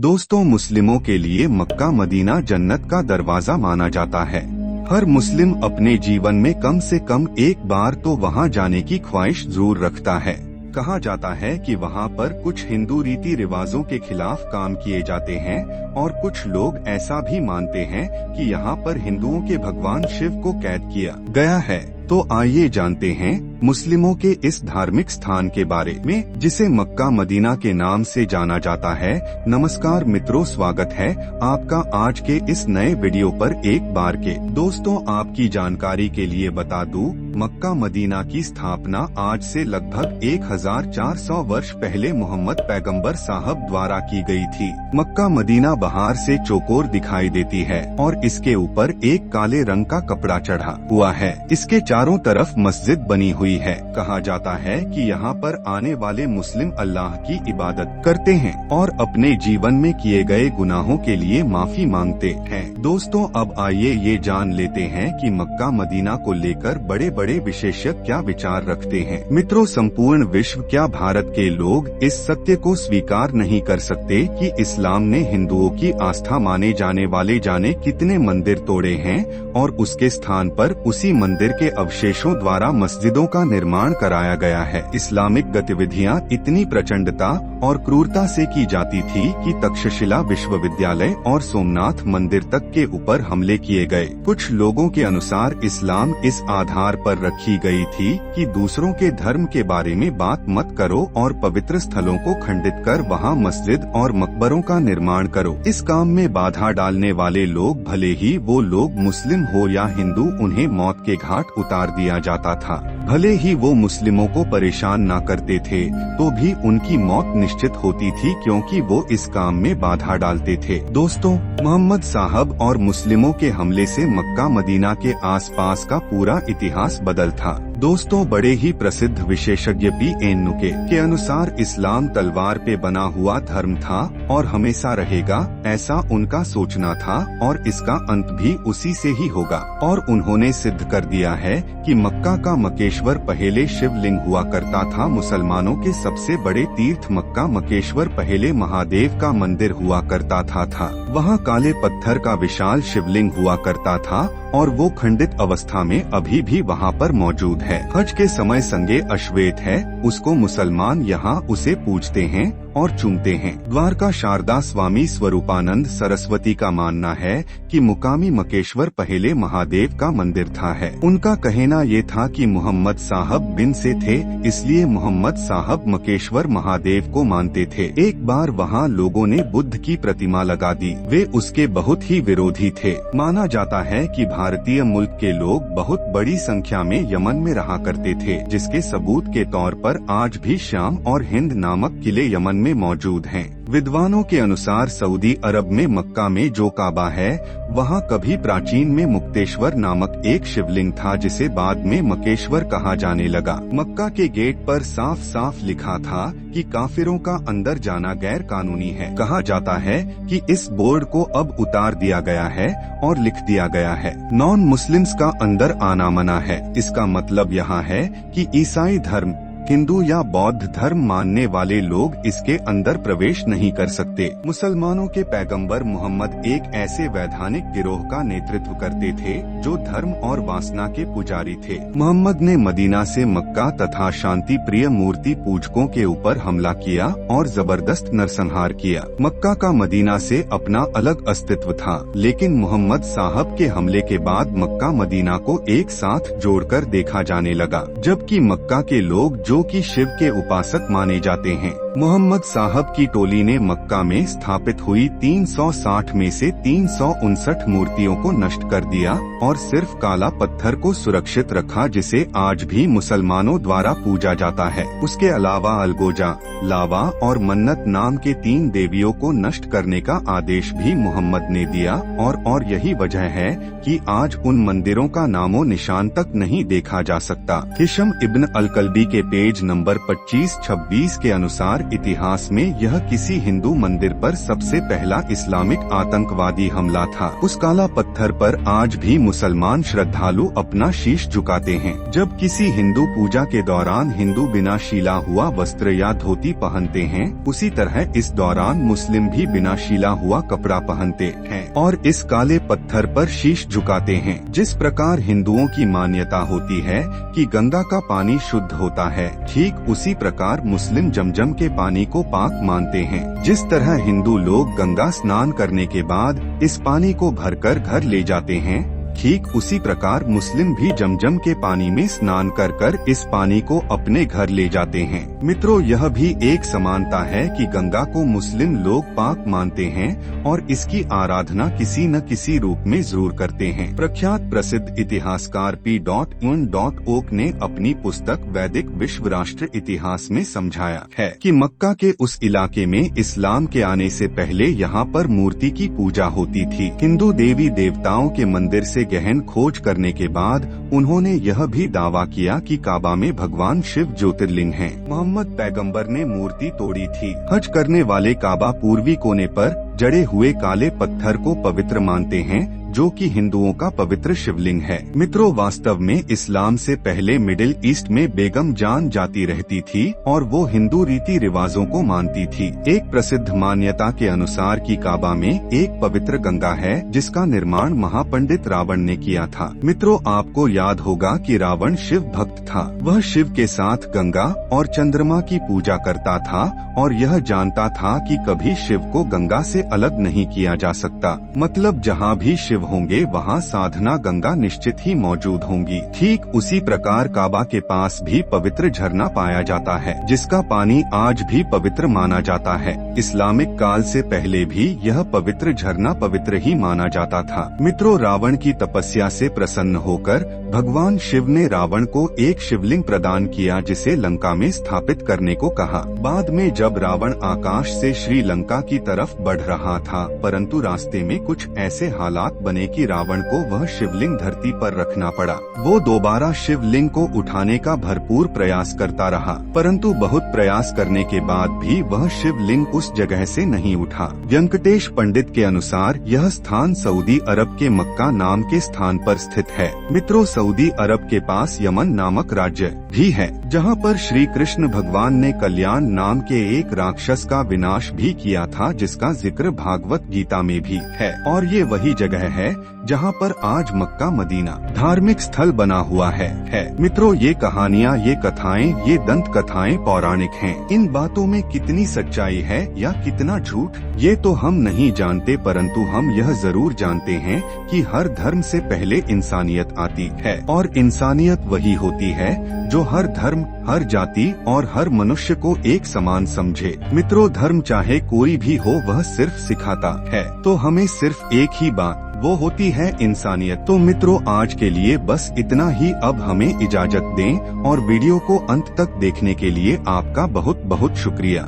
दोस्तों, मुस्लिमों के लिए मक्का मदीना जन्नत का दरवाजा माना जाता है। हर मुस्लिम अपने जीवन में कम से कम एक बार तो वहां जाने की ख्वाहिश जरूर रखता है। कहा जाता है कि वहां पर कुछ हिंदू रीति रिवाजों के खिलाफ काम किए जाते हैं और कुछ लोग ऐसा भी मानते हैं कि यहाँ पर हिंदुओं के भगवान शिव को कैद किया गया है। तो आइए जानते हैं मुस्लिमों के इस धार्मिक स्थान के बारे में, जिसे मक्का मदीना के नाम से जाना जाता है। नमस्कार मित्रों, स्वागत है आपका आज के इस नए वीडियो पर एक बार के। दोस्तों, आपकी जानकारी के लिए बता दूं, मक्का मदीना की स्थापना आज से लगभग 1400 वर्ष पहले मोहम्मद पैगंबर साहब द्वारा की गई थी। मक्का मदीना बाहर से चौकोर दिखाई देती है और इसके ऊपर एक काले रंग का कपड़ा चढ़ा हुआ है। इसके चारों तरफ मस्जिद बनी हुई है। कहा जाता है कि यहाँ पर आने वाले मुस्लिम अल्लाह की इबादत करते हैं और अपने जीवन में किए गए गुनाहों के लिए माफी मांगते हैं। दोस्तों, अब आइए ये जान लेते हैं कि मक्का मदीना को लेकर बड़े बड़े विशेषज्ञ क्या विचार रखते हैं। मित्रों, संपूर्ण विश्व क्या भारत के लोग इस सत्य को स्वीकार नहीं कर सकते कि इस्लाम ने हिंदुओं की आस्था माने जाने वाले जाने कितने मंदिर तोड़े हैं और उसके स्थान पर उसी मंदिर के अवशेषों द्वारा मस्जिदों का निर्माण कराया गया है। इस्लामिक गतिविधियां इतनी प्रचंडता और क्रूरता से की जाती थी कि तक्षशिला विश्वविद्यालय और सोमनाथ मंदिर तक के ऊपर हमले किए गए। कुछ लोगों के अनुसार इस्लाम इस आधार पर रखी गई थी कि दूसरों के धर्म के बारे में बात मत करो और पवित्र स्थलों को खंडित कर वहां मस्जिद और मकबरों का निर्माण करो। इस काम में बाधा डालने वाले लोग, भले ही वो लोग मुस्लिम हो या हिंदू, उन्हें मौत के घाट उतार दिया जाता था। भले ही वो मुस्लिमों को परेशान ना करते थे तो भी उनकी मौत निश्चित होती थी, क्योंकि वो इस काम में बाधा डालते थे। दोस्तों, मोहम्मद साहब और मुस्लिमों के हमले से मक्का मदीना के आसपास का पूरा इतिहास बदल था। दोस्तों, बड़े ही प्रसिद्ध विशेषज्ञ P.N. नुके के अनुसार इस्लाम तलवार पे बना हुआ धर्म था और हमेशा रहेगा, ऐसा उनका सोचना था और इसका अंत भी उसी से ही होगा। और उन्होंने सिद्ध कर दिया है कि मक्का का मकेश्वर पहले शिवलिंग हुआ करता था। मुसलमानों के सबसे बड़े तीर्थ मक्का मकेश्वर पहले महादेव का मंदिर हुआ करता था। वहाँ काले पत्थर का विशाल शिवलिंग हुआ करता था और वो खंडित अवस्था में अभी भी वहाँ पर मौजूद है। हज के समय संगे अश्वेत है, उसको मुसलमान यहाँ उसे पूजते हैं और चूमते हैं। द्वारका शारदा स्वामी स्वरूपानंद सरस्वती का मानना है कि मुकामी मकेश्वर पहले महादेव का मंदिर था है। उनका कहना ये था कि मोहम्मद साहब बिन से थे, इसलिए मोहम्मद साहब मकेश्वर महादेव को मानते थे। एक बार वहाँ लोगों ने बुद्ध की प्रतिमा लगा दी। वे उसके बहुत ही विरोधी थे। माना जाता है कि भारतीय मुल्क के लोग बहुत बड़ी संख्या में यमन में रहा करते थे, जिसके सबूत के तौर पर आज भी शाम और हिंद नामक किले यमन में मौजूद हैं। विद्वानों के अनुसार सऊदी अरब में मक्का में जो काबा है, वहाँ कभी प्राचीन में मुक्तेश्वर नामक एक शिवलिंग था, जिसे बाद में मकेश्वर कहा जाने लगा। मक्का के गेट पर साफ साफ लिखा था कि काफिरों का अंदर जाना गैर कानूनी है। कहा जाता है कि इस बोर्ड को अब उतार दिया गया है और लिख दिया गया है, नॉन मुस्लिम्स का अंदर आना मना है। इसका मतलब यहाँ है कि ईसाई धर्म, हिंदू या बौद्ध धर्म मानने वाले लोग इसके अंदर प्रवेश नहीं कर सकते। मुसलमानों के पैगंबर मोहम्मद एक ऐसे वैधानिक गिरोह का नेतृत्व करते थे जो धर्म और वासना के पुजारी थे। मोहम्मद ने मदीना से मक्का तथा शांति प्रिय मूर्ति पूजकों के ऊपर हमला किया और जबरदस्त नरसंहार किया। मक्का का मदीना से अपना अलग अस्तित्व था, लेकिन मोहम्मद साहब के हमले के बाद मक्का मदीना को एक साथ जोड़कर देखा जाने लगा, जबकि मक्का के लोग जो कि शिव के उपासक माने जाते हैं। मोहम्मद साहब की टोली ने मक्का में स्थापित हुई 360 में से 359 मूर्तियों को नष्ट कर दिया और सिर्फ काला पत्थर को सुरक्षित रखा, जिसे आज भी मुसलमानों द्वारा पूजा जाता है। उसके अलावा अलगोजा, लावा और मन्नत नाम के 3 देवियों को नष्ट करने का आदेश भी मोहम्मद ने दिया और यही वजह है कि आज उन मंदिरों का नामो निशान तक नहीं देखा जा सकता। हिशम इब्न अल-कल्बी के पेज पेज नंबर 25-26 के अनुसार इतिहास में यह किसी हिंदू मंदिर पर सबसे पहला इस्लामिक आतंकवादी हमला था। उस काला पत्थर पर आज भी मुसलमान श्रद्धालु अपना शीश झुकाते हैं। जब किसी हिंदू पूजा के दौरान हिंदू बिना शिला हुआ वस्त्र या धोती पहनते हैं, उसी तरह इस दौरान मुस्लिम भी बिना शिला हुआ कपड़ा पहनते हैं और इस काले पत्थर पर शीश झुकाते हैं। जिस प्रकार हिंदुओं की मान्यता होती है कि गंगा का पानी शुद्ध होता है, ठीक उसी प्रकार मुस्लिम जमजम के पानी को पाक मानते हैं। जिस तरह हिंदू लोग गंगा स्नान करने के बाद इस पानी को भरकर घर ले जाते हैं, ठीक उसी प्रकार मुस्लिम भी जमजम के पानी में स्नान कर कर इस पानी को अपने घर ले जाते हैं। मित्रों, यह भी एक समानता है कि गंगा को मुस्लिम लोग पाक मानते हैं और इसकी आराधना किसी न किसी रूप में जरूर करते हैं। प्रख्यात प्रसिद्ध इतिहासकार P.UN.OK ने अपनी पुस्तक वैदिक विश्व राष्ट्र इतिहास में समझाया है कि मक्का के उस इलाके में इस्लाम के आने से पहले यहाँ पर मूर्ति की पूजा होती थी। हिंदू देवी देवताओं के मंदिर से गहन खोज करने के बाद उन्होंने यह भी दावा किया कि काबा में भगवान शिव ज्योतिर्लिंग हैं। मोहम्मद पैगंबर ने मूर्ति तोड़ी थी। हज करने वाले काबा पूर्वी कोने पर जड़े हुए काले पत्थर को पवित्र मानते हैं, जो कि हिंदुओं का पवित्र शिवलिंग है। मित्रों, वास्तव में इस्लाम से पहले मिडिल ईस्ट में बेगम जान जाती रहती थी और वो हिंदू रीति रिवाजों को मानती थी। एक प्रसिद्ध मान्यता के अनुसार कि काबा में एक पवित्र गंगा है जिसका निर्माण महापंडित रावण ने किया था। मित्रों, आपको याद होगा कि रावण शिव भक्त था। वह शिव के साथ गंगा और चंद्रमा की पूजा करता था और यह जानता था कि कभी शिव को गंगा से अलग नहीं किया जा सकता। मतलब जहाँ भी शिव होंगे वहाँ साधना गंगा निश्चित ही मौजूद होंगी। ठीक उसी प्रकार काबा के पास भी पवित्र झरना पाया जाता है जिसका पानी आज भी पवित्र माना जाता है। इस्लामिक काल से पहले भी यह पवित्र झरना पवित्र ही माना जाता था। मित्रों, रावण की तपस्या से प्रसन्न होकर भगवान शिव ने रावण को एक शिवलिंग प्रदान किया जिसे लंका में स्थापित करने को कहा। बाद में जब रावण आकाश से श्रीलंका की तरफ बढ़ रहा था, परंतु रास्ते में कुछ ऐसे हालात बने कि रावण को वह शिवलिंग धरती पर रखना पड़ा। वो दोबारा शिवलिंग को उठाने का भरपूर प्रयास करता रहा, परंतु बहुत प्रयास करने के बाद भी वह शिवलिंग उस जगह से नहीं उठा। वेंकटेश पंडित के अनुसार यह स्थान सऊदी अरब के मक्का नाम के स्थान पर स्थित है। मित्रों, सऊदी अरब के पास यमन नामक राज्य भी है जहाँ पर श्री कृष्ण भगवान ने कल्याण नाम के एक राक्षस का विनाश भी किया था, जिसका जिक्र भागवत गीता में भी है। और ये वही जगह है जहाँ पर आज मक्का मदीना धार्मिक स्थल बना हुआ है। मित्रों, ये कहानियाँ, ये कथाएं, ये दंत कथाएं पौराणिक हैं। इन बातों में कितनी सच्चाई है या कितना झूठ, ये तो हम नहीं जानते, परंतु हम यह जरूर जानते हैं कि हर धर्म से पहले इंसानियत आती है और इंसानियत वही होती है जो हर धर्म, हर जाति और हर मनुष्य को एक समान समझे। मित्रों, धर्म चाहे कोई भी हो वह सिर्फ सिखाता है तो हमें सिर्फ एक ही बात, वो होती है इंसानियत। तो मित्रों, आज के लिए बस इतना ही। अब हमें इजाजत दें और वीडियो को अंत तक देखने के लिए आपका बहुत बहुत शुक्रिया।